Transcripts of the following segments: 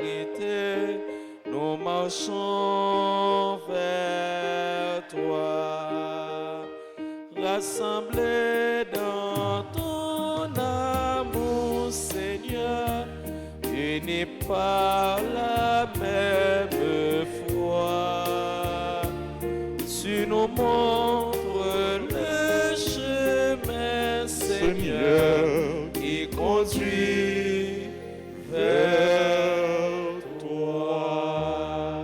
vérité, nous marchons vers toi. Rassemblés dans ton amour, Seigneur, unis par la même foi. Tu nous montres le chemin, Seigneur, qui conduit vers toi.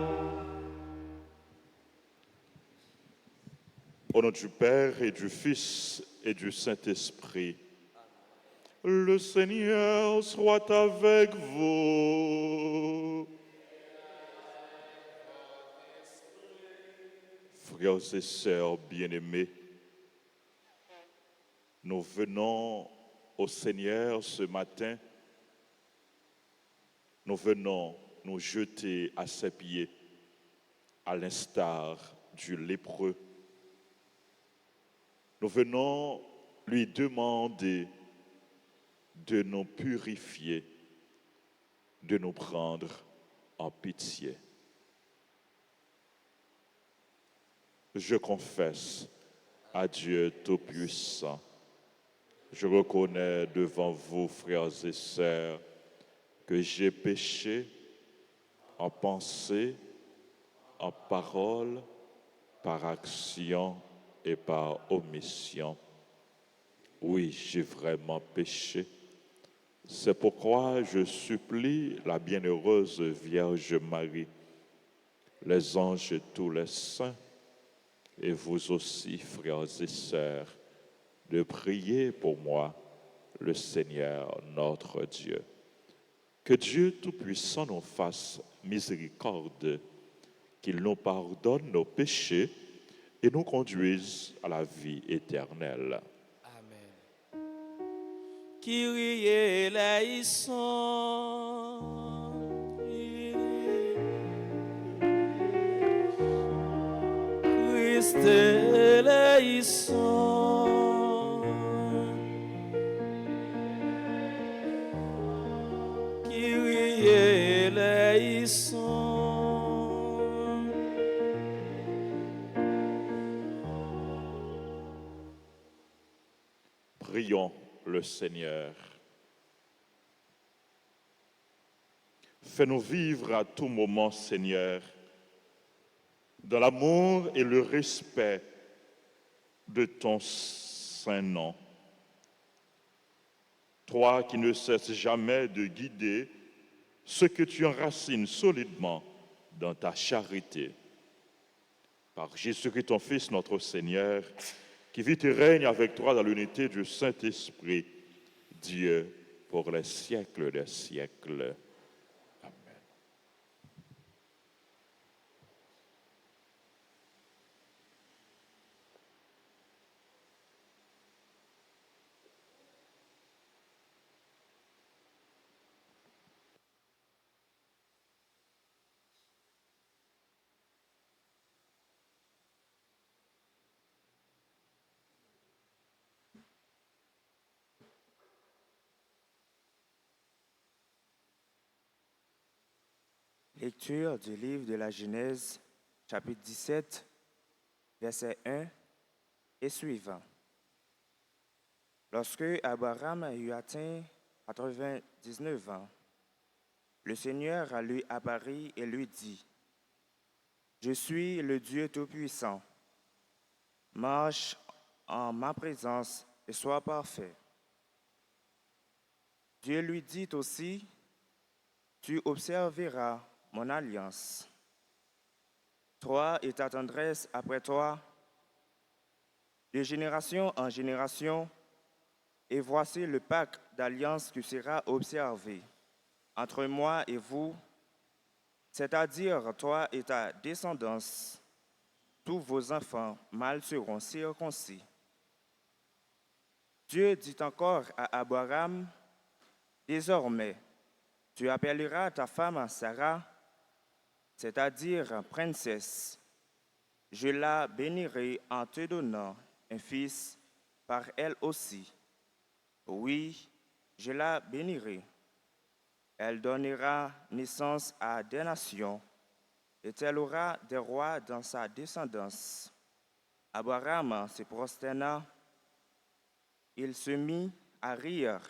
Au nom du Père et du Fils et du Saint-Esprit, le Seigneur soit avec vous. Frères et sœurs bien-aimés, nous venons au Seigneur ce matin. Nous venons nous jeter à ses pieds, à l'instar du lépreux. Nous venons lui demander de nous purifier, de nous prendre en pitié. Je confesse à Dieu Tout-Puissant. Je reconnais devant vous, frères et sœurs, que j'ai péché en pensée, en parole, par action et par omission. Oui, j'ai vraiment péché. C'est pourquoi je supplie la bienheureuse Vierge Marie, les anges et tous les saints, et vous aussi, frères et sœurs, de prier pour moi, le Seigneur notre Dieu. Que Dieu Tout-Puissant nous fasse miséricorde, qu'il nous pardonne nos péchés et nous conduise à la vie éternelle. Amen. Kyrie eleison. Christ eleison. Kyrie eleison. Prions le Seigneur. Fais-nous vivre à tout moment, Seigneur, dans l'amour et le respect de ton saint nom. Toi qui ne cesses jamais de guider ceux que tu enracines solidement dans ta charité. Par Jésus-Christ, ton Fils, notre Seigneur, qui vit et règne avec toi dans l'unité du Saint-Esprit, Dieu, pour les siècles des siècles. Amen. Lecture du livre de la Genèse, chapitre 17, verset 1 et suivant. Lorsque Abraham eut atteint 99 ans, le Seigneur lui apparut et lui dit, « Je suis le Dieu Tout-Puissant. Marche en ma présence et sois parfait. » Dieu lui dit aussi, « Tu observeras mon alliance. Toi et ta tendresse après toi, de génération en génération, et voici le pacte d'alliance qui sera observé entre moi et vous, c'est-à-dire toi et ta descendance. Tous vos enfants mâles seront circoncis. » Dieu dit encore à Abraham, « Désormais, tu appelleras ta femme Sarah, c'est-à-dire princesse. Je la bénirai en te donnant un fils par elle aussi. Oui, je la bénirai. Elle donnera naissance à des nations, et elle aura des rois dans sa descendance. Abraham se prosterna, il se mit à rire,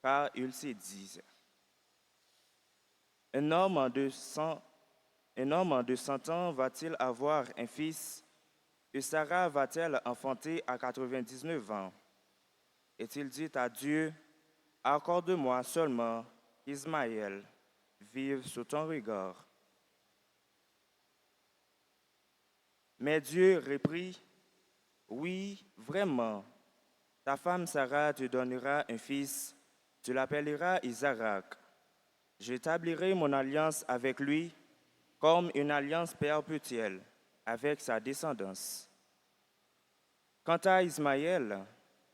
car il se dit, un homme de 100 ans va-t-il avoir un fils, et Sarah va-t-elle enfanter à 99 ans? Et il dit à Dieu, accorde-moi seulement Ismaël, vive sous ton regard. Mais Dieu reprit, oui, vraiment, ta femme Sarah te donnera un fils, tu l'appelleras Isaac. J'établirai mon alliance avec lui comme une alliance perpétuelle avec sa descendance. Quant à Ismaël,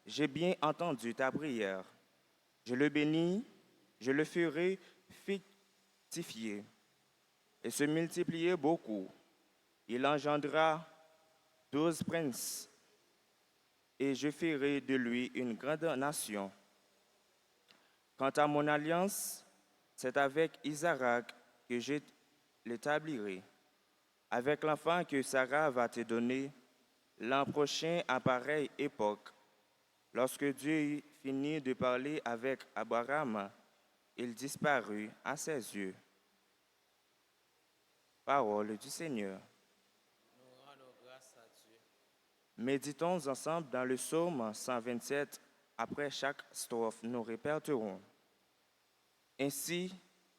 j'ai bien entendu ta prière. Je le bénis, je le ferai fructifier et se multiplier beaucoup. Il engendra 12 princes, et je ferai de lui une grande nation. Quant à mon alliance, c'est avec Isaac que je l'établirai. Avec l'enfant que Sarah va te donner, l'an prochain à pareille époque, lorsque Dieu finit de parler avec Abraham, il disparut à ses yeux. Parole du Seigneur. Nous rendons grâce à Dieu. Méditons ensemble dans le psaume 127. Après chaque strophe, nous répéterons. Ainsi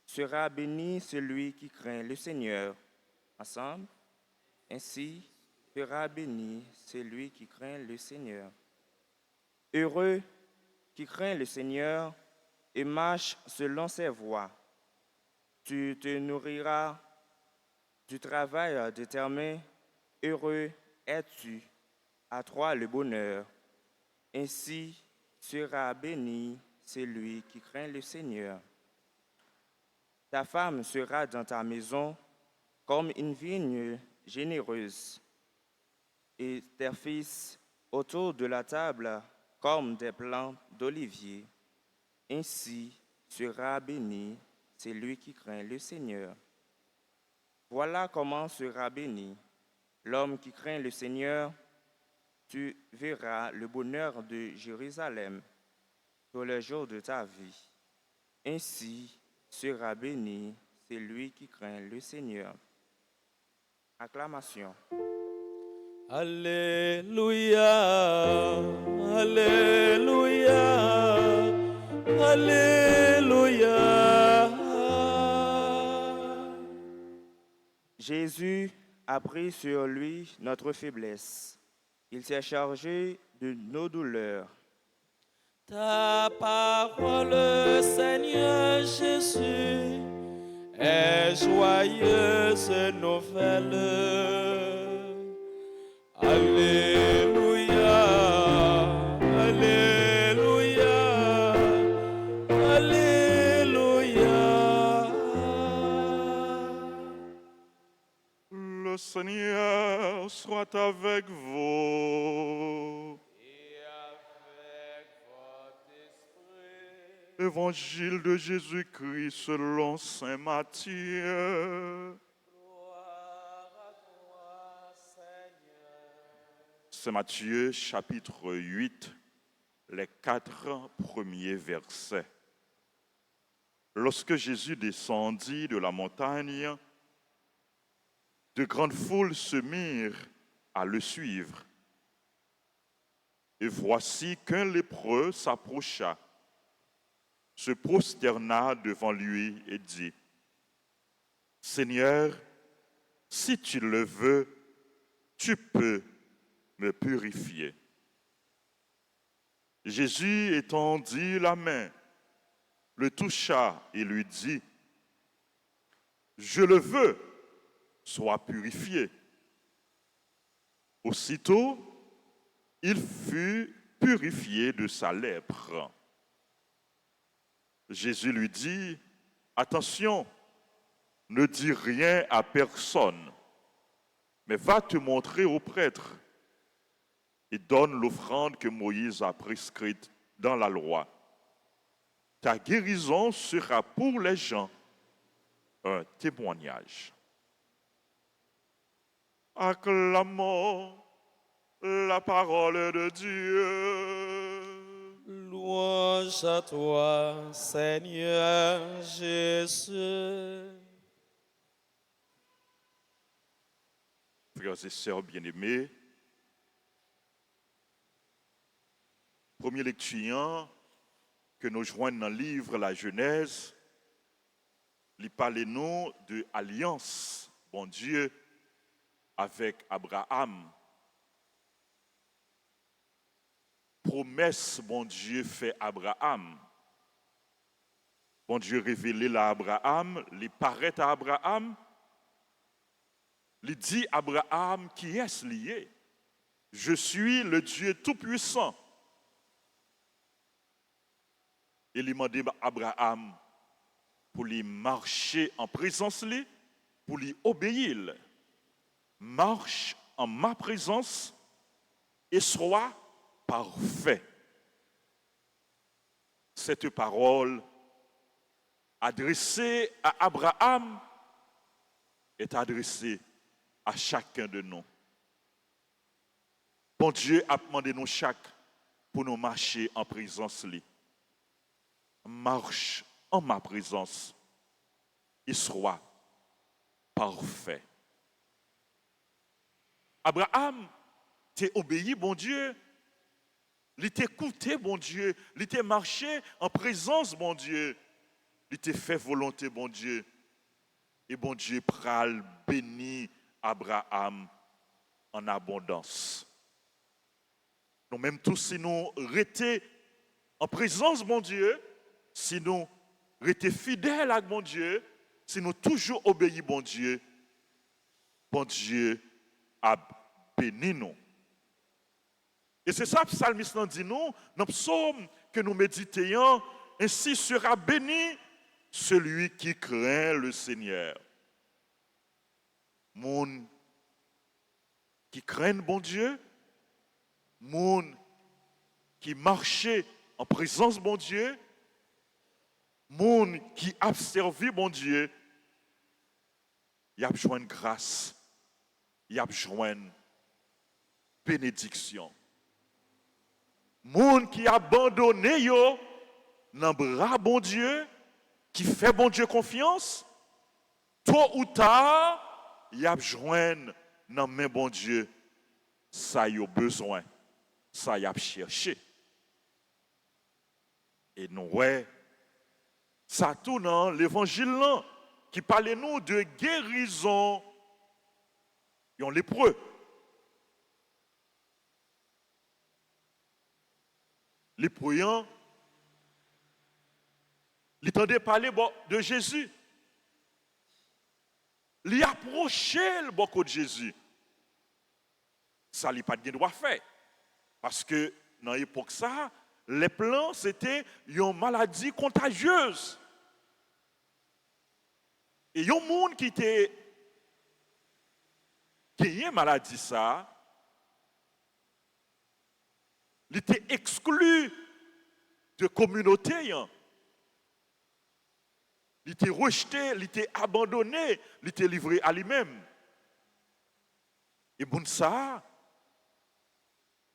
sera béni celui qui craint le Seigneur. Ensemble. Ainsi sera béni celui qui craint le Seigneur. Heureux qui craint le Seigneur et marche selon ses voies. Tu te nourriras du travail de tes mains. Heureux es-tu, à toi le bonheur. Ainsi sera béni celui qui craint le Seigneur. Ta femme sera dans ta maison comme une vigne généreuse, et tes fils autour de la table comme des plants d'olivier. Ainsi sera béni celui qui craint le Seigneur. Voilà comment sera béni l'homme qui craint le Seigneur. Tu verras le bonheur de Jérusalem tous les jours de ta vie. Ainsi sera béni celui qui craint le Seigneur. Acclamation. Alléluia, Alléluia, Alléluia. Jésus a pris sur lui notre faiblesse. Il s'est chargé de nos douleurs. Ta parole, Seigneur Jésus, est joyeuse nouvelle. Alléluia, Alléluia, Alléluia. Le Seigneur soit avec vous. Et avec votre esprit. Évangile de Jésus-Christ selon saint Matthieu. Gloire à toi, Seigneur. Saint Matthieu, chapitre 8, les 4 premiers versets. Lorsque Jésus descendit de la montagne, de grandes foules se mirent à le suivre. Et voici qu'un lépreux s'approcha, se prosterna devant lui et dit, « Seigneur, si tu le veux, tu peux me purifier. » Jésus étendit la main, le toucha et lui dit, « Je le veux, sois purifié. » Aussitôt, il fut purifié de sa lèpre. Jésus lui dit, « Attention, ne dis rien à personne, mais va te montrer au prêtre et donne l'offrande que Moïse a prescrite dans la loi. ta guérison sera pour les gens un témoignage. Acclamons la parole de Dieu. Louange à toi, Seigneur Jésus. Frères et sœurs bien-aimés, première lecture que nous joignons dans le livre La Genèse, il parle nous de alliance, bon Dieu, avec Abraham. Promesse, bon Dieu, fait Abraham. Bon Dieu révélé à Abraham, il paraît à Abraham, il dit à Abraham qui est lié. Je suis le Dieu Tout-Puissant. Et il demande à Abraham pour lui marcher en présence, pour lui obéir. Marche en ma présence et sois parfait. Cette parole adressée à Abraham est adressée à chacun de nous. Bon Dieu a demandé nous chaque pour nous marcher en présence. Marche en ma présence et sois parfait. Abraham t'a obéi, bon Dieu. Il t'a écouté, bon Dieu. Il t'a marché en présence, bon Dieu. Il t'a fait volonté, bon Dieu. Et bon Dieu pral béni Abraham en abondance. Nous-mêmes tous, si nous restions en présence, bon Dieu, si nous restions fidèles à bon Dieu, si nous toujours obéissons, bon Dieu a béni nous. Et c'est ça que le psalmiste nous dit nous, dans le psaume que nous méditions, ainsi sera béni celui qui craint le Seigneur. Moun qui craint bon Dieu, moun qui marchait en présence bon Dieu, moun qui a servi bon Dieu, il a besoin de grâce, il a besoin de bénédiction. Moun qui a abandonné yo dans bras bon Dieu, qui fait bon Dieu confiance, tôt ou tard, il a besoin dans main bon Dieu, ça y a besoin, ça y a cherché. Et nous, ouais, ça tout dans l'évangile là, qui parle nous de guérison, ils ont lépreux. Les priants, ils entendaient parler de Jésus. Ils approchaient beaucoup de Jésus. Ça, ils pas de droit faire. Parce que dans l'époque, ça, les plans, c'était une maladie contagieuse. Et il y a un monde qui était une maladie, ça, il était exclu de communauté. Il était rejeté, il était abandonné, il était livré à lui-même. Et bon ça,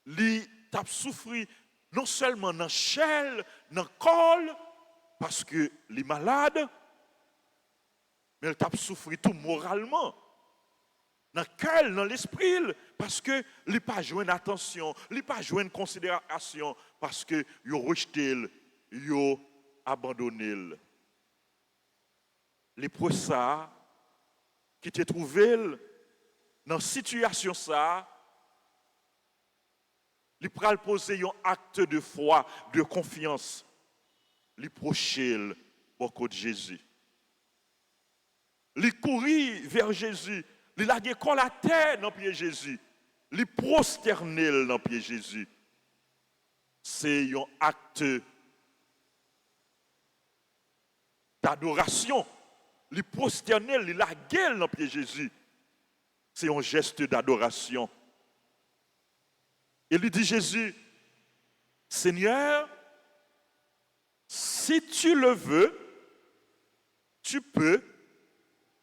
il a souffert non seulement dans la chair, dans le corps, parce que il est malade, mais il a souffert tout moralement. Dans le cœur, dans l'esprit, parce que il n'a pas joué d'attention, il n'a pas joué de considération, parce que il a rejeté, il a abandonné. Les ça qui te trouvé dans cette situation ça, ils pral poser un acte de foi, de confiance, ils procher beaucoup de Jésus. Ils courir vers Jésus, ils laguer la terre dans pied Jésus, ils prosterner dans pied Jésus. C'est un acte d'adoration. Les prosterner, les laguer dans pied Jésus. C'est un geste d'adoration. Et lui dit Jésus, Seigneur, si tu le veux, tu peux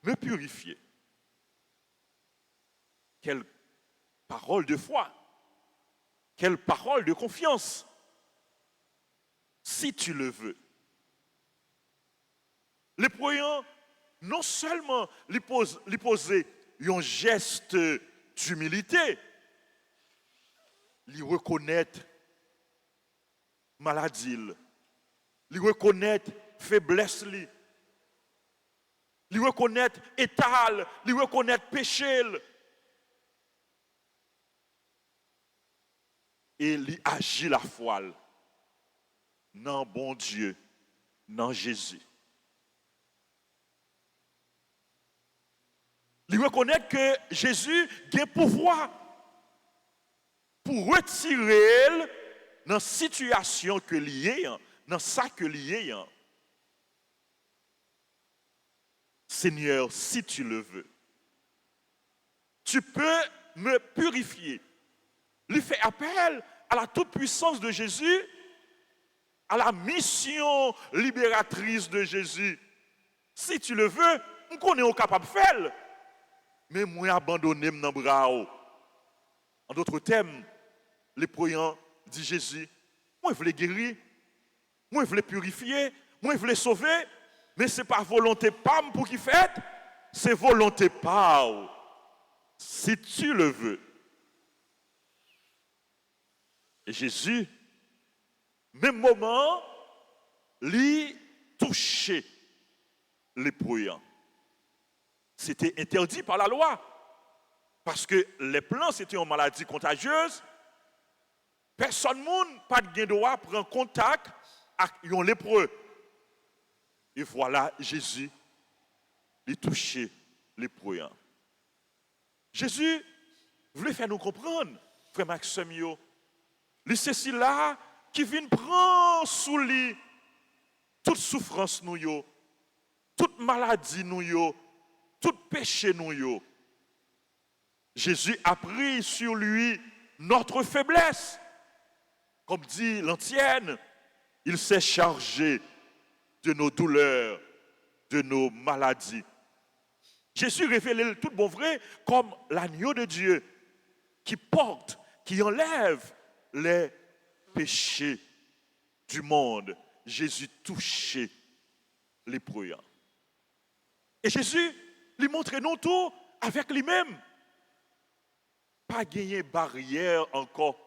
me purifier. Quelle parole de foi, quelle parole de confiance. Si tu le veux. Les croyants, non seulement lui poser un geste d'humilité, lui reconnaître maladie, lui reconnaître faiblesse, lui reconnaître état, lui reconnaître péché, et lui agir la foi dans bon Dieu, dans Jésus. Lui reconnaître que Jésus a pouvoir pour retirer dans la situation que lié, dans ça que lié. Seigneur, si tu le veux, tu peux me purifier. Lui fait appel à la toute-puissance de Jésus, à la mission libératrice de Jésus. Si tu le veux, on connaît capable de faire. Mais moi abandonné dans le bras. En d'autres termes, les croyants dit Jésus, moi je veux les guérir, moi je veux les purifier, moi je veux les sauver, mais ce n'est pas volonté PAM pour qui fait, c'est volonté PAO. Si tu le veux. Et Jésus, même moment, lui touchait les croyants. C'était interdit par la loi. Parce que les plans, c'était une maladie contagieuse. Personne ne pas de droit prend contact avec un lépreux. Et voilà, Jésus, il touchait les lépreux. Jésus voulait faire nous comprendre, frère Maxime, c'est ceci-là qui vient prendre sous lui toute souffrance, nous, toute maladie, nous, tout péché nous. Jésus a pris sur lui notre faiblesse. Comme dit l'Antienne, il s'est chargé de nos douleurs, de nos maladies. Jésus révèle tout bon vrai comme l'agneau de Dieu qui porte, qui enlève les péchés du monde. Jésus touchait les lépreux. Et Jésus lui montrait non tout avec lui-même. Pas gagner barrière encore.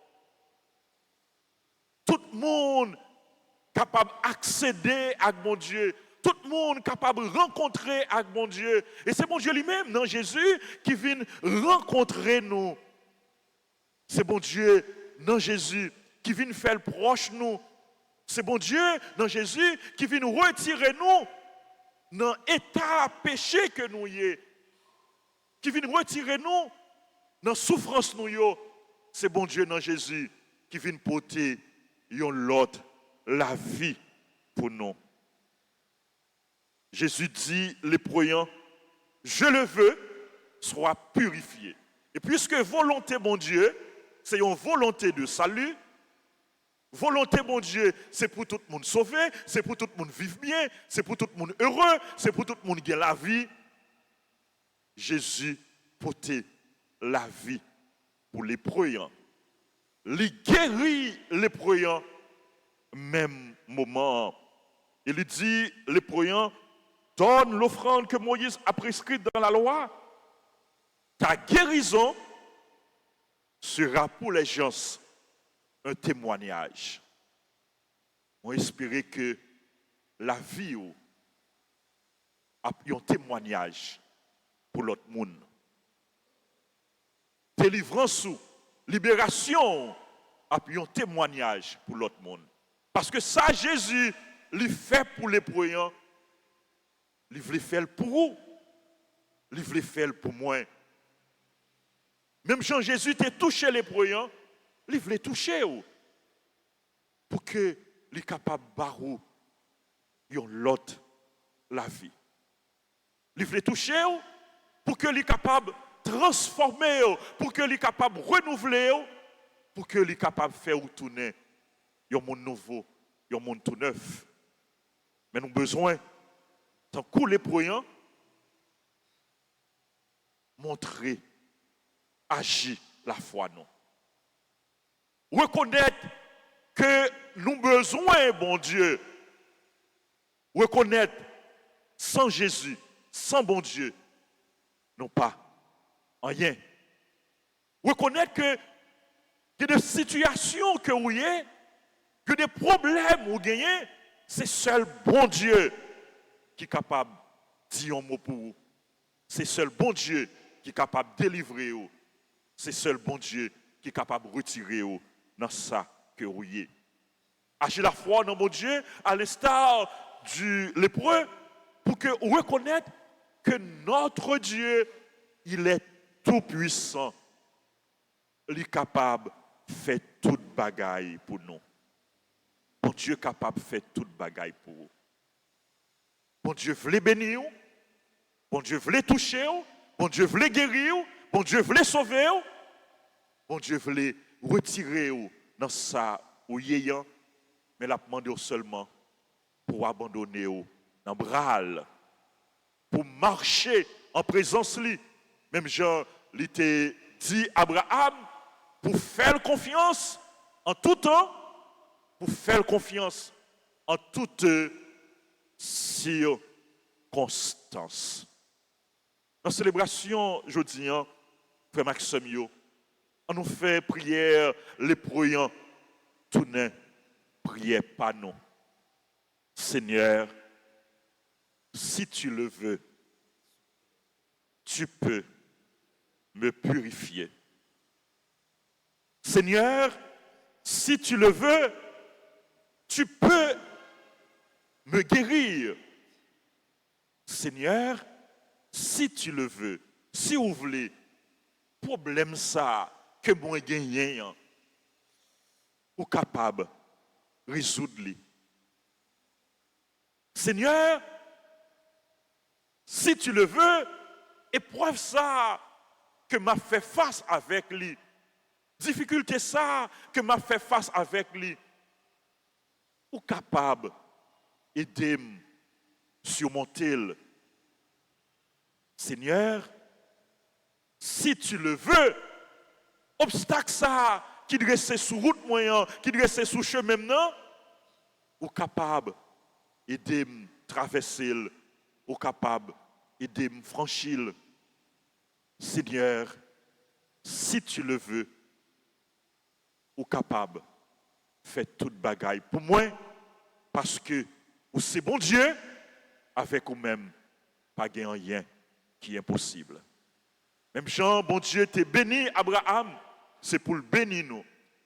Tout le monde capable d'accéder à mon Dieu. Tout le monde capable de rencontrer avec mon Dieu. Et c'est mon Dieu lui-même, non Jésus, qui vient rencontrer nous. C'est mon Dieu, non Jésus, qui vient faire proche nous. C'est mon Dieu, non Jésus, qui vient retirer nous dans l'état péché que nous y est, qui vient retirer nous dans la souffrance nous y est. C'est bon Dieu dans Jésus qui vient porter l'autre la vie pour nous. Jésus dit les croyants, je le veux, sois purifié. Et puisque volonté mon Dieu, c'est une volonté de salut. Volonté, mon Dieu, c'est pour tout le monde sauver, c'est pour tout le monde vivre bien, c'est pour tout le monde heureux, c'est pour tout le monde gagner la vie. Jésus portait la vie pour les croyants. Il guérit les croyants, même moment. Il dit, les croyants, donne l'offrande que Moïse a prescrite dans la loi. Ta guérison sera pour les gens un témoignage. On espère que la vie a un témoignage pour l'autre monde. Délivrance ou libération a un témoignage pour l'autre monde. Parce que ça, Jésus, il fait pour les croyants, il veut faire pour vous, il veut faire pour moi. Même Jean Jésus t'a touché les croyants, il veut toucher pour que il soit capable de barrer l'autre la vie. Il veut toucher pour que il soit capable de transformer, pour que il soit capable de renouveler, pour que il soit capable de faire tourner un monde nouveau, un monde tout neuf. Mais nous avons besoin, tant que les croyants, montrer, agir la foi, non. Reconnaître que nous avons besoin, bon Dieu. Reconnaître, sans Jésus, sans bon Dieu, non pas rien. Reconnaître que des situations que vous avez, que des problèmes que vous gagnez, c'est seul bon Dieu qui est capable de dire un mot pour vous. C'est seul bon Dieu qui est capable de délivrer vous. C'est seul bon Dieu qui est capable de retirer vous dans ça que vous avez. Agir la foi dans mon Dieu, à l'instar du lépreux, pour que vous reconnaître que notre Dieu, il est tout puissant. Il est capable de faire toute bagaille pour nous. Bon Dieu est capable de faire toute bagaille pour vous. Bon Dieu veut bénir, bon Dieu veut toucher, bon Dieu veut guérir, bon Dieu veut sauver, bon Dieu veut retirer dans ça ou yéyan, mais la demande seulement pour abandonner dans le bras, pour marcher en présence lui. Même Jean l'était dit Abraham, pour faire confiance en tout temps, pour faire confiance en toute circonstance. Dans la célébration, je dis, frère Maxime, on nous fait prière les croyants, tout n'est prière pas non. Seigneur, si tu le veux, tu peux me purifier. Seigneur, si tu le veux, tu peux me guérir. Seigneur, si tu le veux, si vous voulez, problème ça que moi gagné, ou capable de résoudre. Seigneur, si tu le veux, épreuve ça que m'a fait face avec lui. Difficulté ça que m'a fait face avec lui. Ou capable d'aider surmonter. Seigneur, si tu le veux, obstacle ça qui dresse sous route moyen, qui dresse sous chemin maintenant, ou capable d'aider traverser, ou capable d'aider franchir. Seigneur, si tu le veux, ou capable faire toute bagaille pour moi, parce que ou c'est bon Dieu, avec vous-même, pas de rien qui est impossible. Même Jean, bon Dieu, t'es béni Abraham, c'est pour le bénir nous.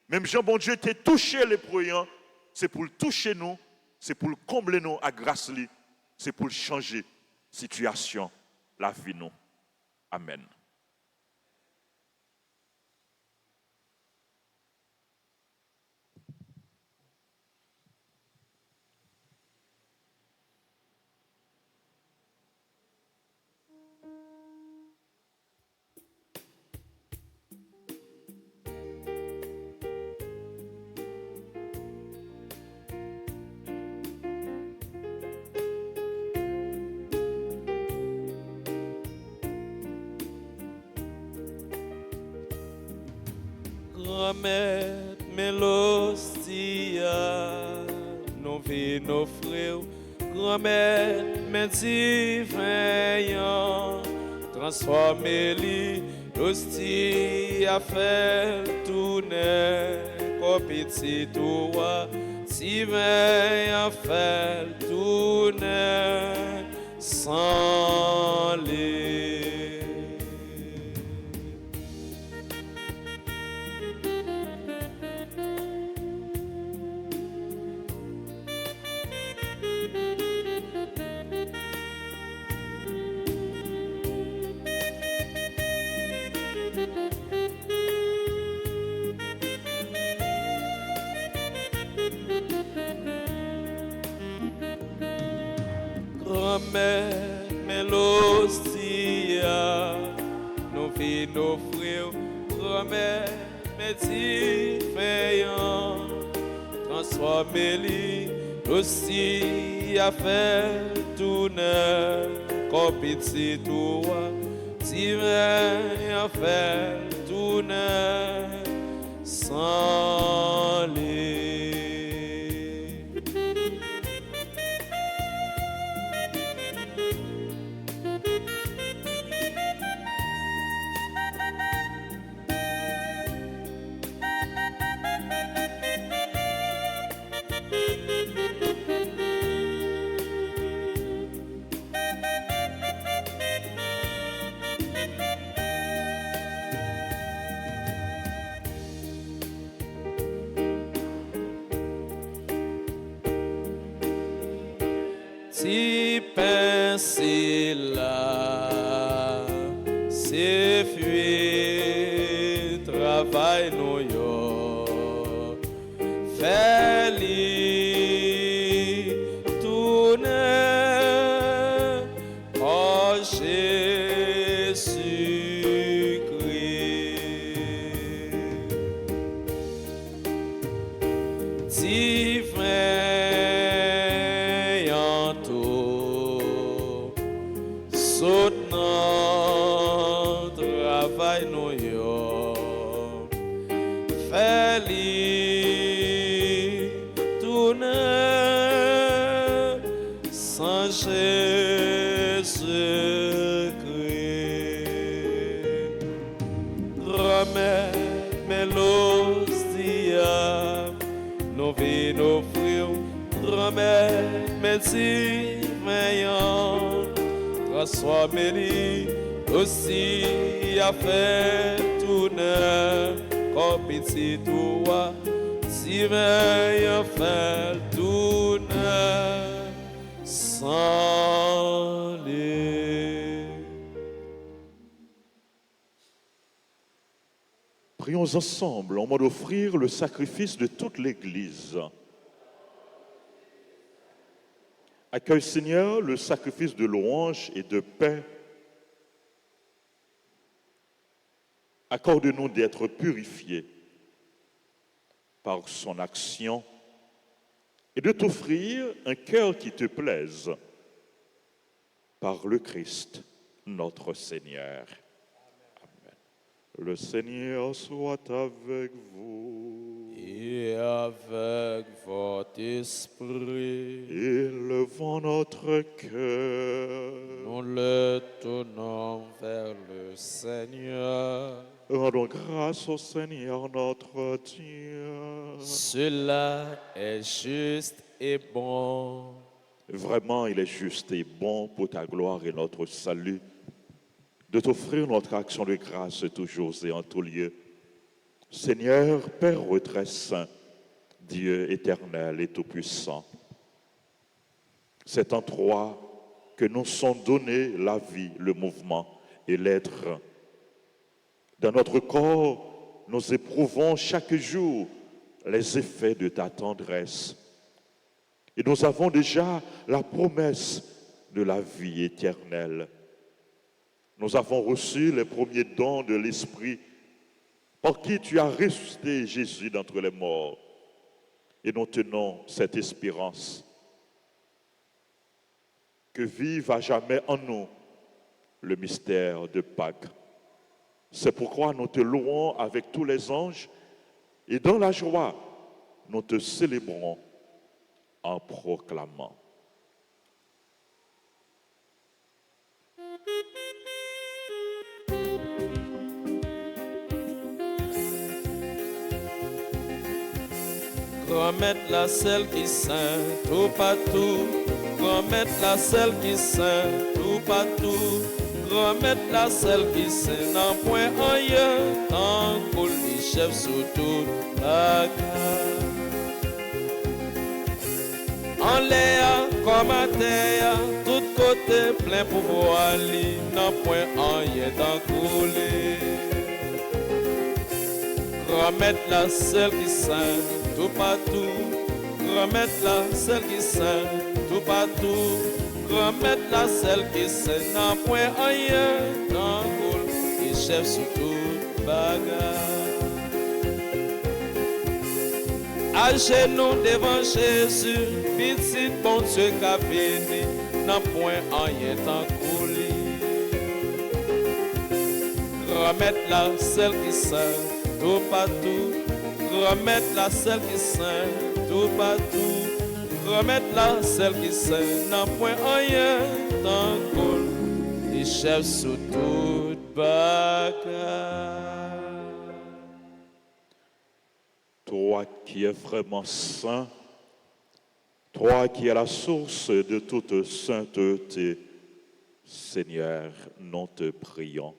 Même Jean, bon Dieu, t'es touché les croyants, c'est pour le toucher nous, c'est pour le combler nous à grâce, c'est pour le changer situation, la vie nous. Amen. Remettre mes l'hostia, nos vies, nos frères, remettre mes divins, transformer l'hostia, faire tourner, comme petit roi, divin, faire tourner, sans les. Remettre mes l'hostia, nos vies, nos frères, remettre mes divins, transformer l'hostia, a fait tourner comme petit toi, si a fait tourner sans les. Si penser là, c'est fuir, travail nous yo, fais li tourner, oh Jésus-Christ. Si soutenant travail nous yo fait li tourner sans Jésus-Christ. Remets mélodie nous vins offrir, remets médecine meilleur. Transformez-les aussi à faire tourner comme petit toi, si bien faire tourner sans les. Prions ensemble en mode d'offrir le sacrifice de toute l'Église. Accueille, Seigneur, le sacrifice de louange et de paix. Accorde-nous d'être purifiés par son action et de t'offrir un cœur qui te plaise par le Christ, notre Seigneur. Amen. Le Seigneur soit avec vous. Et avec votre esprit, élevons notre cœur, nous le tournons vers le Seigneur. Rendons grâce au Seigneur notre Dieu. Cela est juste et bon. Vraiment, il est juste et bon pour ta gloire et notre salut de t'offrir notre action de grâce toujours et en tout lieu. Seigneur, Père très saint, Dieu éternel et tout-puissant, c'est en toi que nous sont donnés la vie, le mouvement et l'être. Dans notre corps, nous éprouvons chaque jour les effets de ta tendresse. Et nous avons déjà la promesse de la vie éternelle. Nous avons reçu les premiers dons de l'Esprit par qui tu as ressuscité Jésus d'entre les morts. Et nous tenons cette espérance que vive à jamais en nous le mystère de Pâques. C'est pourquoi nous te louons avec tous les anges et dans la joie, nous te célébrons en proclamant. Remettre la celle qui saint tout partout. Remettre la celle qui saint tout partout. Remettre la celle qui saint n'en point ailleurs. Tant qu'on les chefs sous toute la carte. En l'air comme à terre, tout côté plein pouvoir, n'en point ailleurs d'en couler. Remettre la celle qui saint tout partout, remettre la celle qui saint tout partout, remettre la celle qui saint n'en point ailleurs, dans le et chef sous toute bagarre. à genoux devant Jésus, petit bon Dieu qu'a béni, n'a point rien tant couli. Remettre la celle qui sent tout partout, remettre la celle qui sent tout partout, remettre la celle qui sent n'a point rien tant couli. Les chefs sous toute bagarre. Toi qui es vraiment saint, toi qui es la source de toute sainteté, Seigneur, nous te prions.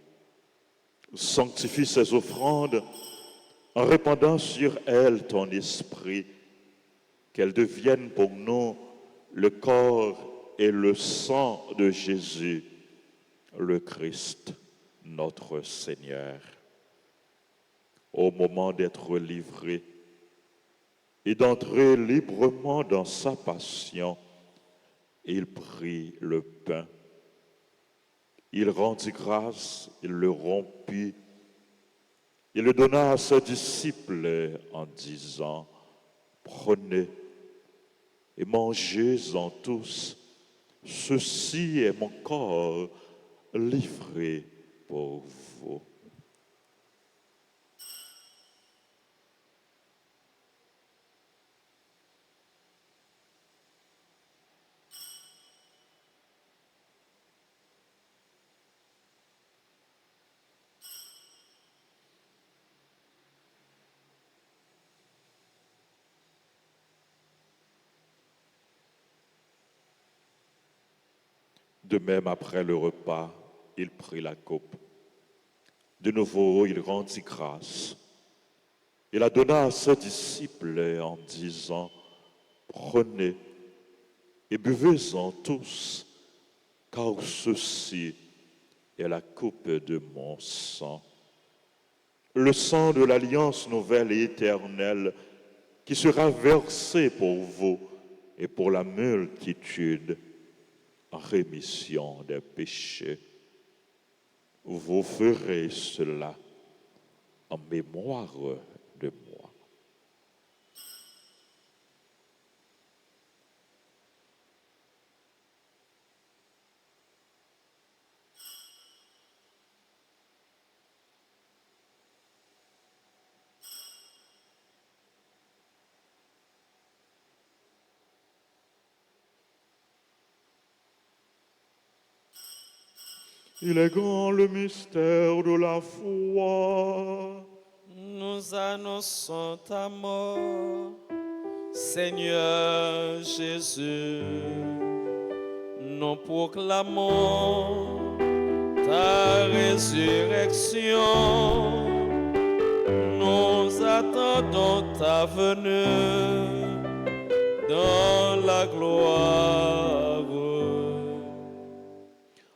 Sanctifie ces offrandes en répandant sur elles ton esprit, qu'elles deviennent pour nous le corps et le sang de Jésus, le Christ, notre Seigneur. Au moment d'être livré et d'entrer librement dans sa passion, il prit le pain. Il rendit grâce, il le rompit, il le donna à ses disciples en disant, « Prenez et mangez-en tous, ceci est mon corps livré pour vous. » De même, après le repas, il prit la coupe. De nouveau, il rendit grâce. Il la donna à ses disciples en disant, « Prenez et buvez-en tous, car ceci est la coupe de mon sang. Le sang de l'alliance nouvelle et éternelle qui sera versé pour vous et pour la multitude en rémission des péchés. Vous ferez cela en mémoire de moi. » Il est grand le mystère de la foi. Nous annonçons ta mort, Seigneur Jésus. Nous proclamons ta résurrection. Nous attendons ta venue dans la gloire.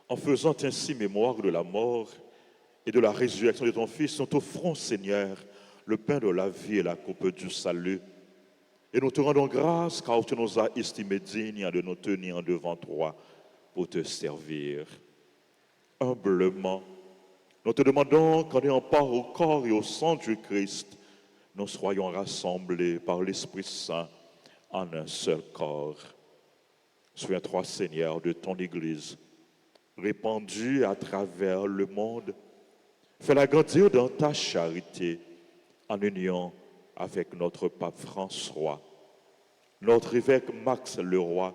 En faisant ainsi mémoire de la mort et de la résurrection de ton Fils, nous t'offrons, Seigneur, le pain de la vie et la coupe du salut. Et nous te rendons grâce car tu nous as estimés dignes de nous tenir devant toi pour te servir. Humblement, nous te demandons qu'en ayant part au corps et au sang du Christ, nous soyons rassemblés par l'Esprit Saint en un seul corps. Souviens-toi, Seigneur, de ton Église, répandue à travers le monde. Fais-la grandir dans ta charité, en union avec notre pape François, notre évêque Max Leroy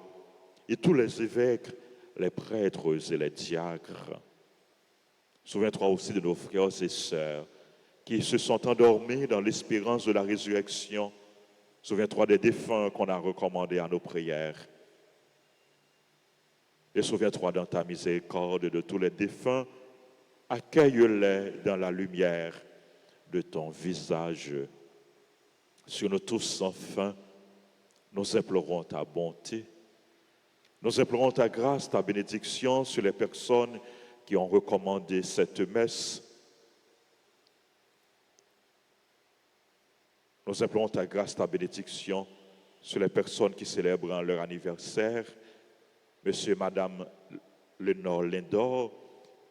et tous les évêques, les prêtres et les diacres. Souviens-toi aussi de nos frères et sœurs qui se sont endormis dans l'espérance de la résurrection. Souviens-toi des défunts qu'on a recommandés à nos prières. Et souviens-toi dans ta miséricorde de tous les défunts, accueille-les dans la lumière de ton visage. Sur nous tous, enfin, nous implorons ta bonté, nous implorons ta grâce, ta bénédiction sur les personnes qui ont recommandé cette messe. Nous implorons ta grâce, ta bénédiction sur les personnes qui célèbrent leur anniversaire. Monsieur et Madame Lénore Lindor,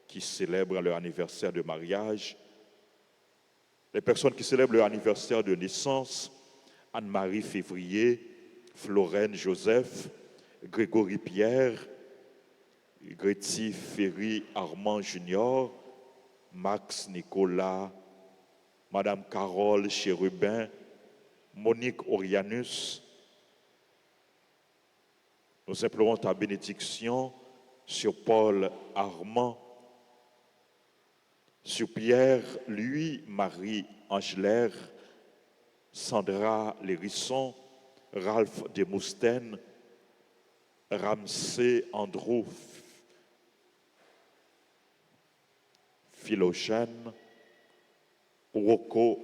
qui célèbrent leur anniversaire de mariage, les personnes qui célèbrent leur anniversaire de naissance, Anne-Marie Février, Florène Joseph, Grégory Pierre, Gréty Ferry Armand Junior, Max Nicolas, Madame Carole Chérubin, Monique Orianus. Nous implorons ta bénédiction sur Paul Armand, sur Pierre, Louis, Marie Angelaire, Sandra Lérisson, Ralph Demousten, Ramsey Andrew Philogène, Rocco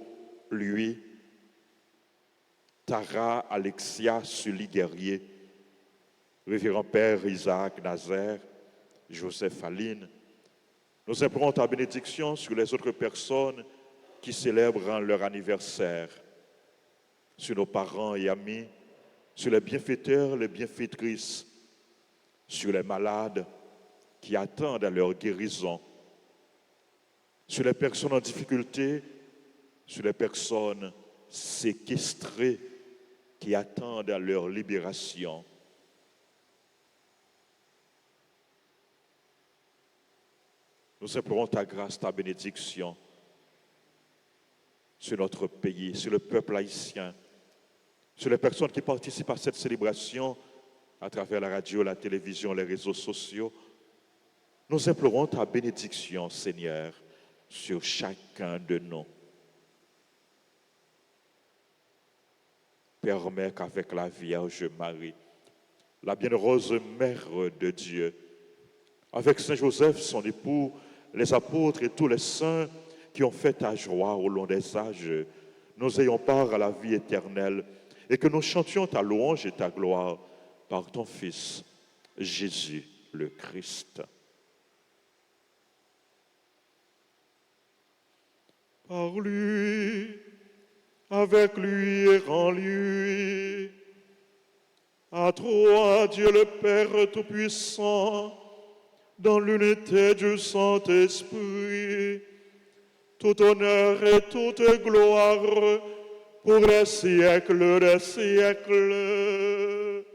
Louis, Tara Alexia Sully-Guerrier, Révérend Père Isaac Nazaire, Joseph Aline. Nous implorons ta bénédiction sur les autres personnes qui célèbrent leur anniversaire, sur nos parents et amis, sur les bienfaiteurs, les bienfaitrices, sur les malades qui attendent à leur guérison, sur les personnes en difficulté, sur les personnes séquestrées qui attendent à leur libération. Nous implorons ta grâce, ta bénédiction sur notre pays, sur le peuple haïtien, sur les personnes qui participent à cette célébration à travers la radio, la télévision, les réseaux sociaux. Nous implorons ta bénédiction, Seigneur, sur chacun de nous. Permets qu'avec la Vierge Marie, la bienheureuse Mère de Dieu, avec Saint Joseph, son époux, les apôtres et tous les saints qui ont fait ta joie au long des âges, nous ayons part à la vie éternelle et que nous chantions ta louange et ta gloire par ton Fils, Jésus le Christ. Par lui, avec lui et en lui, à toi, Dieu le Père Tout-Puissant, dans l'unité du Saint-Esprit, tout honneur et toute gloire pour les siècles des siècles.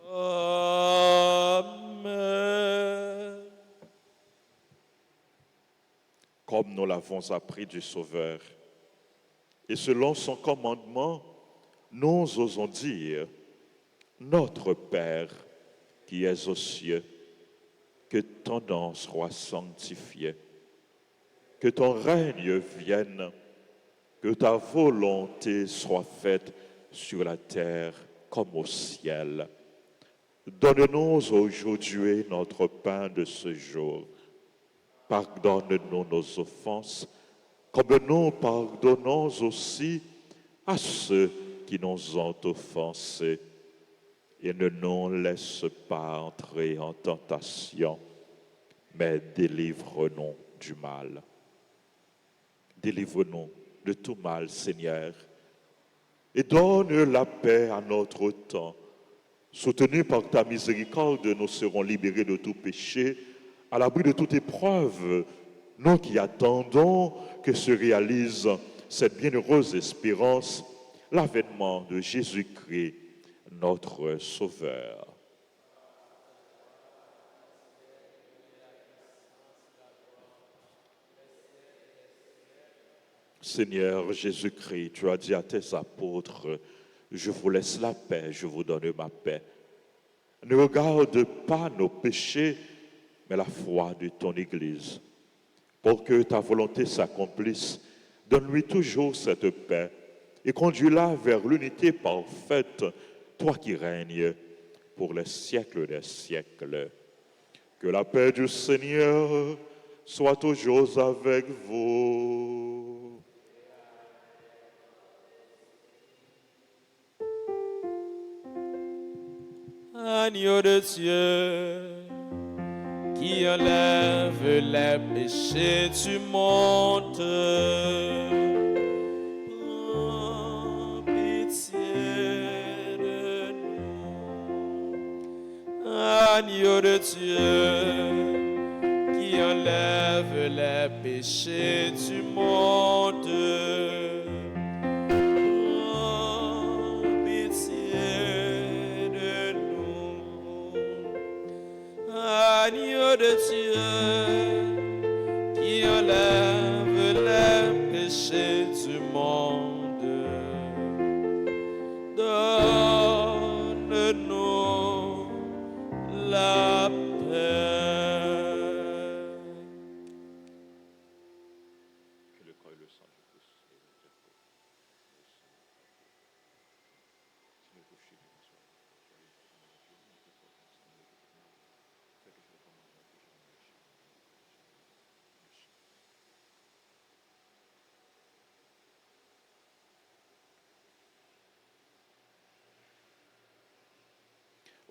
Amen. Comme nous l'avons appris du Sauveur, et selon son commandement, nous osons dire, Notre Père qui es aux cieux, que ton nom soit sanctifié, que ton règne vienne, que ta volonté soit faite sur la terre comme au ciel. Donne-nous aujourd'hui notre pain de ce jour. Pardonne-nous nos offenses, comme nous pardonnons aussi à ceux qui nous ont offensés. Et ne nous laisse pas entrer en tentation, mais délivre-nous du mal. Délivre-nous de tout mal, Seigneur, et donne la paix à notre temps. Soutenus par ta miséricorde, nous serons libérés de tout péché, à l'abri de toute épreuve, nous qui attendons que se réalise cette bienheureuse espérance, l'avènement de Jésus-Christ, notre Sauveur. Seigneur Jésus-Christ, tu as dit à tes apôtres, je vous laisse la paix, je vous donne ma paix. Ne regarde pas nos péchés, mais la foi de ton Église. Pour que ta volonté s'accomplisse, donne-lui toujours cette paix et conduis-la vers l'unité parfaite, toi qui règnes pour les siècles des siècles. Que la paix du Seigneur soit toujours avec vous. Agneau de Dieu, qui enlève les péchés du monde, prends pitié de nous. Agneau de Dieu, qui enlève les péchés du monde, prends Dieu qui enlève les péchés du monde. Donne-nous la paix. Que le corps et le sang de Christ et le dépôt. Si nous couchons,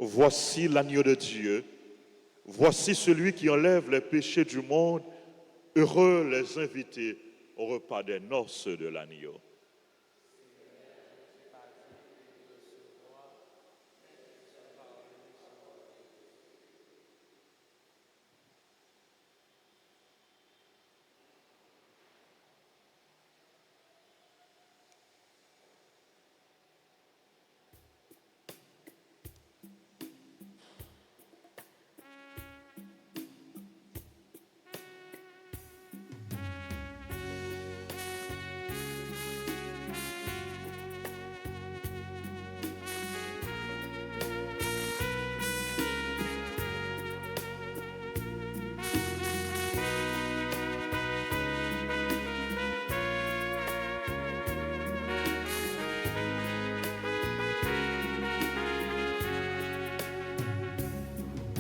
voici l'agneau de Dieu, voici celui qui enlève les péchés du monde. Heureux les invités au repas des noces de l'agneau.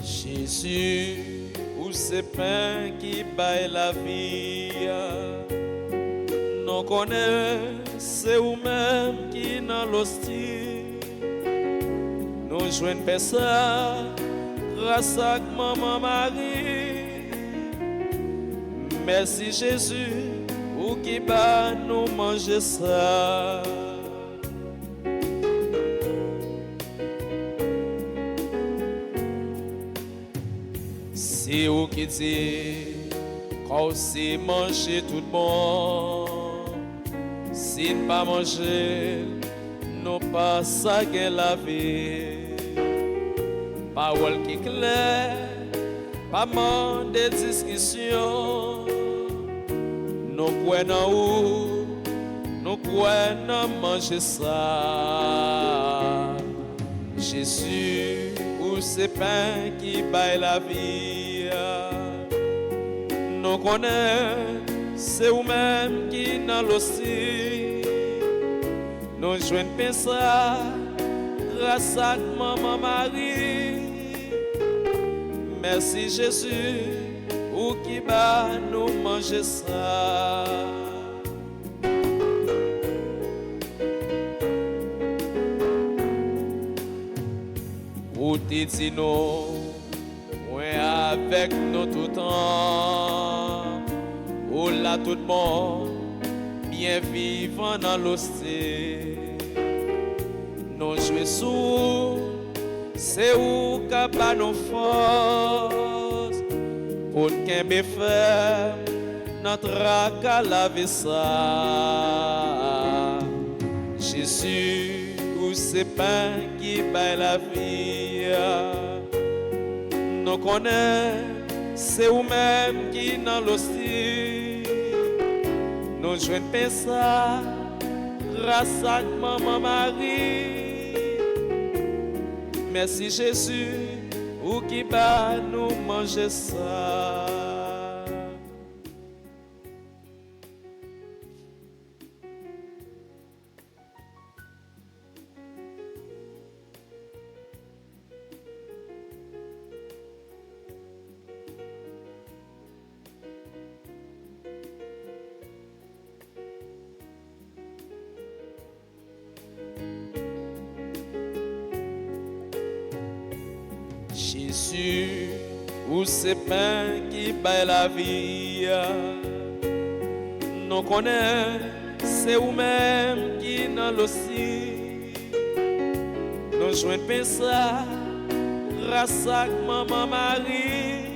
Jésus, ou c'est pain qui baille la vie, nous connaissons ou même qui dans l'hostie, nous joignons personne grâce à maman Marie. Merci Jésus, ou qui bat nous manger ça. C'est où qui dit qu'on sait manger tout bon. Si nous pas manger, nous pas ça qu'est la vie. Parole qui claire, pas manque de discussion. Nous croyons où, nous croyons manger ça. Jésus, où c'est pain qui baille la vie. Nous connaissons, c'est vous-même qui dans l'hostie. Nous joignons pain ça, grâce à maman Marie. Merci Jésus, ou qui va nous manger ça. Ou t'es dit nous, ouais avec nous tout temps. Ou là tout bon, bien vivant dans l'hostie. Nous jouons sous, c'est où qu'à nos forces. Pour qu'un faire notre raca laver ça. Jésus, où c'est pain qui baille la vie. Nous connaissons, c'est vous-même qui dans l'hostie. Nous jouons pain ça, grâce à maman Marie. Merci Jésus, ou qui va nous manger ça. Jésus, où c'est pain qui baille la vie. Nous connaissons, c'est vous-même qui dans l'hostie. Nous joignons pain ça, grâce à maman Marie.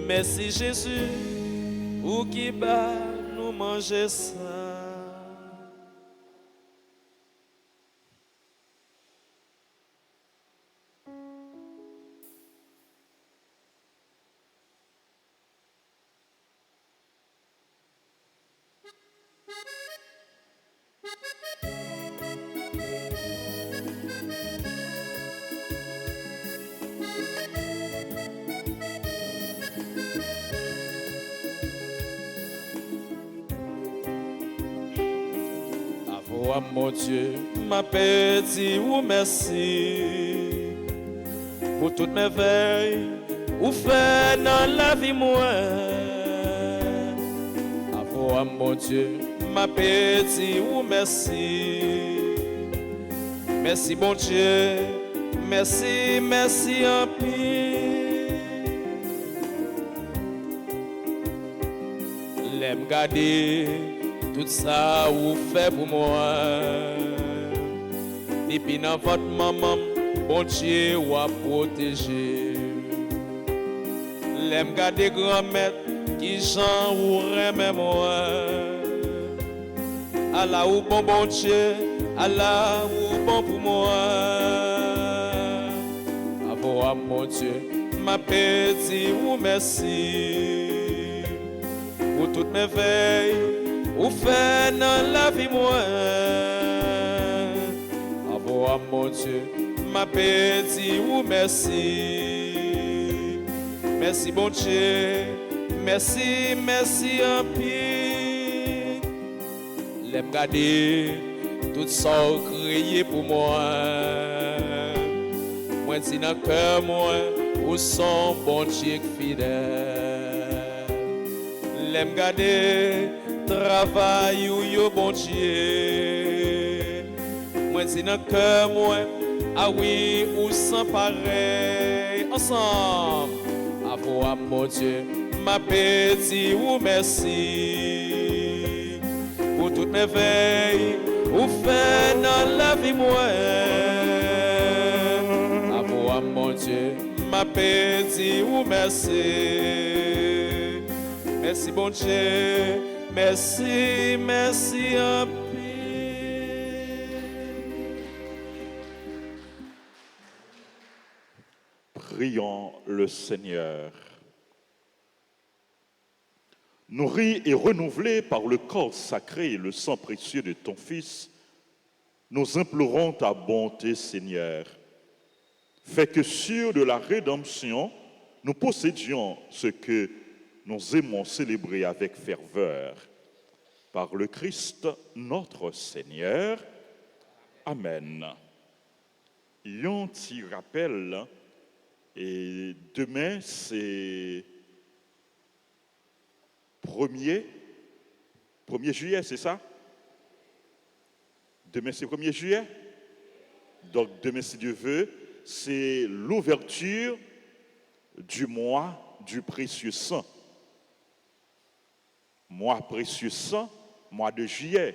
Merci Jésus, où qui va nous manger ça. Oh mon Dieu, ma petit ou merci pour toutes mes veilles ou fait dans la vie moi. Oh mon Dieu, ma petit ou merci. Merci bon Dieu, merci, merci en pile. L'aime garder tout ça ou fait pour moi. Et puis dans votre maman, bon Dieu ou à protéger. L'aime garder grand-mère qui j'en ou remet moi. Allah ou bon Dieu, Allah ou bon pour moi. Avoir mon Dieu, ma petit ou merci pour toutes mes veilles ou fait dans la vie moi. Avoir mon Dieu, ma petit ou merci. Merci bon Dieu, merci, merci en pile. L'aime garder tout ça créé pour moi. Moi dis dans cœur moi où son bon Dieu fidèle. L'aime garder travail où yo bon Dieu. Moi dis dans cœur moi ah oui où sans pareil ensemble. Avoir mon Dieu ma petite ou merci pour toutes mes veilles ou fait dans la vie moi. Avoir mon Dieu ma petite ou merci. Merci bon Dieu, merci, merci un peu. Prions le Seigneur. Nourris et renouvelés par le corps sacré et le sang précieux de ton Fils, nous implorons ta bonté, Seigneur. Fais que sûrs de la rédemption, nous possédions ce que nous aimons célébrer avec ferveur. Par le Christ, notre Seigneur. Amen. Un petit rappel, et demain c'est 1er juillet, c'est ça? Demain c'est 1er juillet. Donc demain, si Dieu veut, c'est l'ouverture du mois du précieux sang. Mois précieux sang, mois de juillet.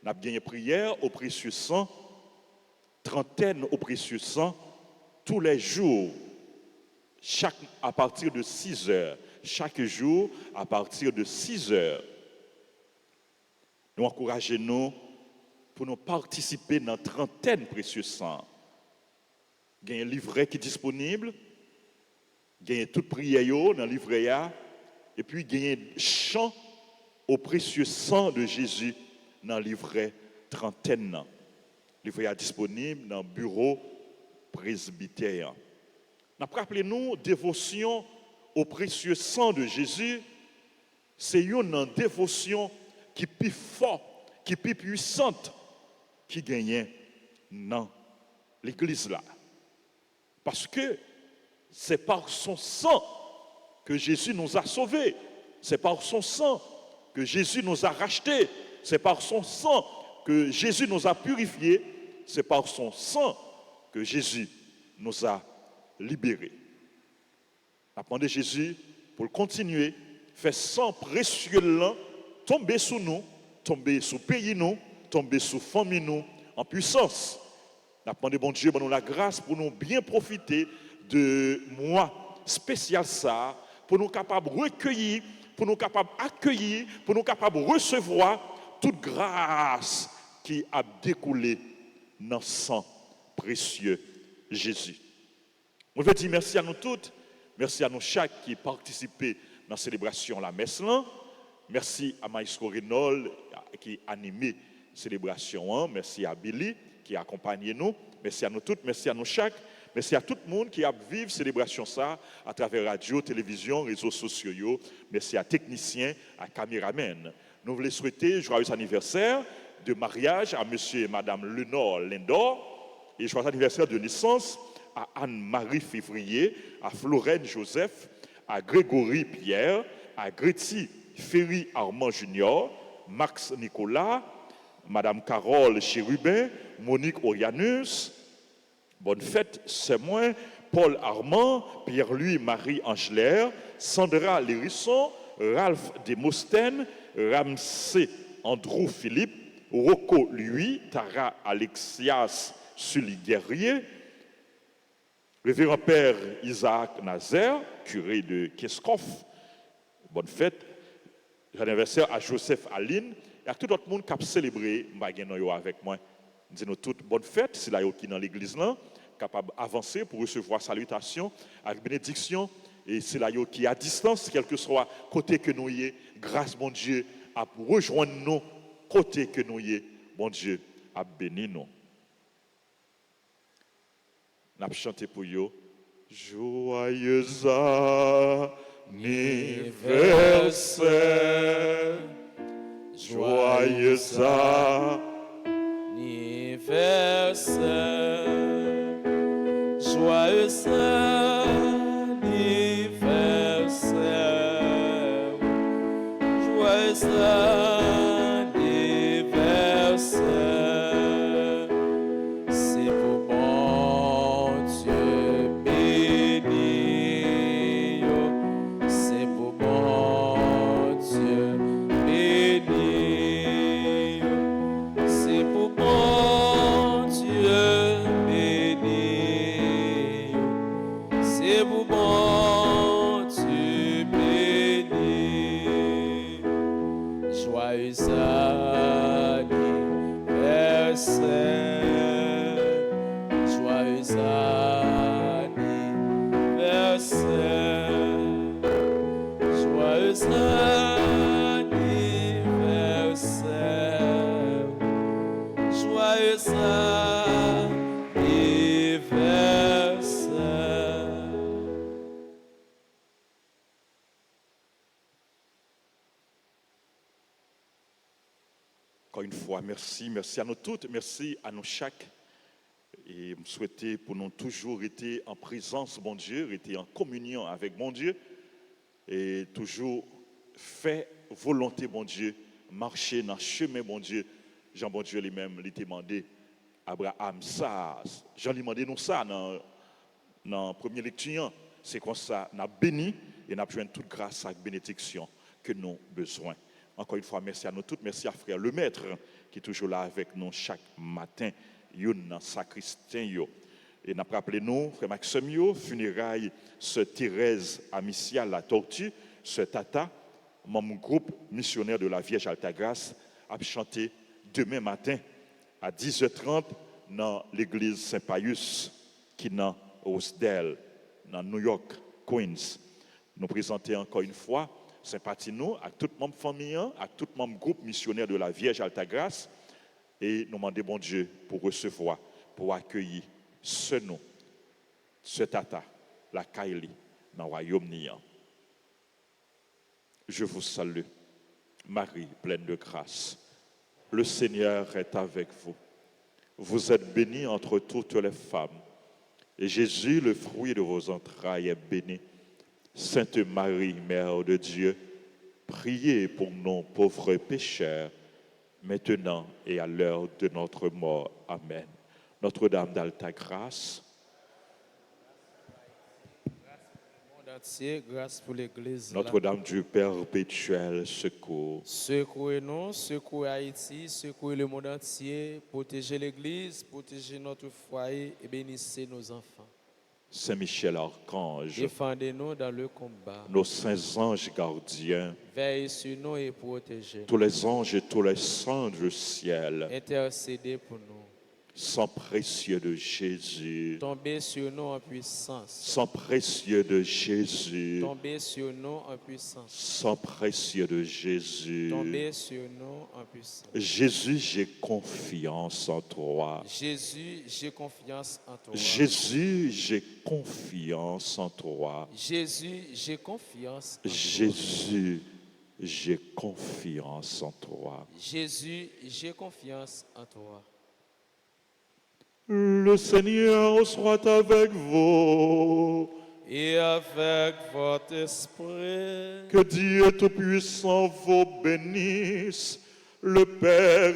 Nous avons gagné prière au précieux sang, trentaine au précieux sang, tous les jours, à partir de 6 heures. Chaque jour, à partir de 6 heures. Nous encourageons pour nous participer dans la trentaine précieux sang. Il y a un livret qui est disponible, il y a toute prière dans le livret, et puis il y a un chant au précieux sang de Jésus dans le livret trentaine. Le livret est disponible dans le bureau presbytère. Nous rappelons dévotion au précieux sang de Jésus. C'est une dévotion qui est plus forte, qui est plus puissante, qui gagne dans l'église là. Parce que c'est par son sang que Jésus nous a sauvés. C'est par son sang que Jésus nous a rachetés. C'est par son sang que Jésus nous a purifiés. C'est par son sang que Jésus nous a libérés. Appelons Jésus pour continuer, faire sang précieux là, tomber sur nous, tomber sur le pays nous, tomber sur la famille nous, en puissance. Appelons bon Dieu, pour nous la grâce, pour nous bien profiter de mois spécial ça, pour nous capables de recueillir, pour nous capables d'accueillir, pour nous capables de recevoir toute grâce qui a découlé dans le sang précieux Jésus. On veut dire merci à nous toutes, merci à nous chaque qui participé dans la célébration de la messe là. Merci à Maïsko Renol qui a animé la célébration. Merci à Billy qui a accompagné nous. Merci à nous toutes, merci à nous chaque. Merci à tout le monde qui a vécu la célébration ça à travers radio, télévision, réseaux sociaux. Merci à techniciens, à caméramen. Nous voulons souhaiter joyeux anniversaire de mariage à monsieur et madame Lenore Lindor, et joyeux anniversaire de naissance à Anne-Marie Février, à Florène Joseph, à Grégory Pierre, à Gréty Ferry Armand Junior, Max Nicolas, madame Carole Chérubin, Monique Orianus. Bonne fête, c'est moi, Paul Armand, Pierre-Louis Marie Angelaire, Sandra Lérisson, Ralph Demostène, Ramsey Andrew Philippe, Rocco Louis, Tara Alexias Sully-Guerrier, Révérend Père Isaac Nazaire, curé de Keskov. Bonne fête. Anniversaire à Joseph Aline et à tout le monde qui a célébré avec moi. Nous disons toutes bonne fête, c'est là qui est dans l'église là, capable d'avancer pour recevoir salutation avec bénédiction. Et c'est là qui est à distance, quel que soit côté que nous y est, grâce mon Dieu à rejoindre nous, côté que nous y est, mon Dieu a béni nous. Nous avons chanté pour vous. Joyeux anniversaire, joyeux anniversaire, joyeux anniversaire, joyeux anniversaire, c'est pour mon Dieu béni, c'est pour mon Dieu béni, c'est pour mon Dieu béni, c'est pour mon Dieu béni. Joyeux anniversaire, joyeux anniversaire, joyeux anniversaire, joyeux anniversaire. Encore une fois, merci à nous toutes, merci à nous chaque. Et me souhaiter pour nous toujours être en présence, bon Dieu, être en communion avec bon Dieu, et toujours faire volonté, bon Dieu, marcher dans le chemin, bon Dieu. Jean, bon Dieu lui-même, lui demandé Abraham ça. Jean lui demandé nous ça dans la première lecture. C'est comme ça, nous avons béni et nous avons besoin de toute grâce et bénédiction que nous avons besoin. Encore une fois, merci à nous toutes, merci à frère le maître qui est toujours là avec nous chaque matin. Yon sacristain yo. Et nous rappelé nous, frère Maxime yo, funérailles, ce Thérèse Amicia la Tortue, ce Tata, mon groupe missionnaire de la Vierge Altagrace, a chanté demain matin à 10h30 dans l'église Saint-Pius qui est dans Rosedale, dans New York, Queens. Nous présenter encore une fois sympathie nous à tout le membre famille, à tout le membre groupe missionnaire de la Vierge Altagrace. Et nous demandons, bon Dieu, pour recevoir, pour accueillir ce nom, ce tata, la Kaili, dans le royaume nian. Je vous salue, Marie, pleine de grâce. Le Seigneur est avec vous. Vous êtes bénie entre toutes les femmes. Et Jésus, le fruit de vos entrailles, est béni. Sainte Marie, Mère de Dieu, priez pour nous pauvres pécheurs, maintenant et à l'heure de notre mort. Amen. Notre-Dame d'Altagrace. Grâce pour l'Église. Notre-Dame du perpétuel secours. Secouez-nous, secouez Haïti, secouez le monde entier, protégez l'Église, protégez notre foyer et bénissez nos enfants. Saint Michel Archange, défendez-nous dans le combat. Nos saints anges gardiens, veillez sur nous et protégez-nous. Tous les anges et tous les saints du ciel, intercédez pour nous. Sang précieux de Jésus, tombez sur nous en puissance. Sang précieux de Jésus, tombez sur nous en puissance. Sang précieux de Jésus, tombez sur nous en puissance. Jésus, j'ai confiance en toi. Jésus, j'ai confiance en toi. Jésus, j'ai confiance en toi. Jésus, j'ai confiance en toi. Jésus, j'ai confiance en toi. Jésus, j'ai confiance en toi. Le Seigneur soit avec vous. Et avec votre esprit, Que Dieu Tout-Puissant vous bénisse, le Père,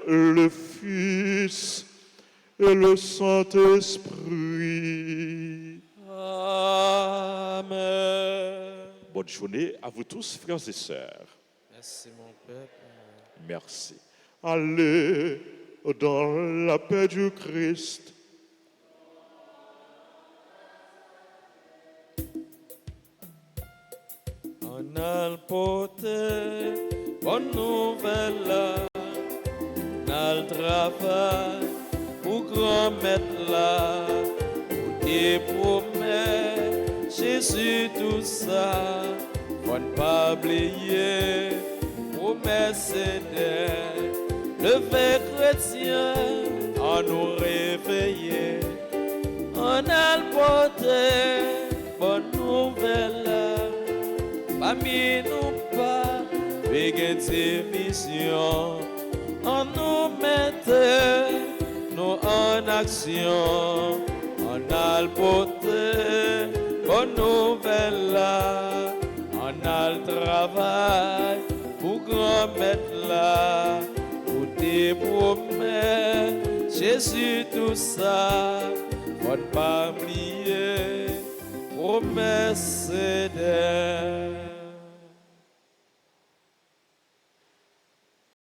le Fils et le Saint-Esprit. Amen. Bonne journée à vous tous, frères et sœurs. Merci mon Père. Merci. Allez dans la paix du Christ. On a le porté, bonne nouvelle là, on a le travail pour grand mettre là, pour tes promesses, Jésus tout ça, faut ne pas oublier, promesse d'être, le vrai chrétien, en nous réveiller, on a le porté, bonne nouvelle là. Parmi nous pas, avec division, on nous mette nous en action, on a le porté, bonne nouvelle là, on a le travail, pour grand mettre là, pour tes promesses, Jésus tout ça, faut ne pas oublier, promesse d'elle.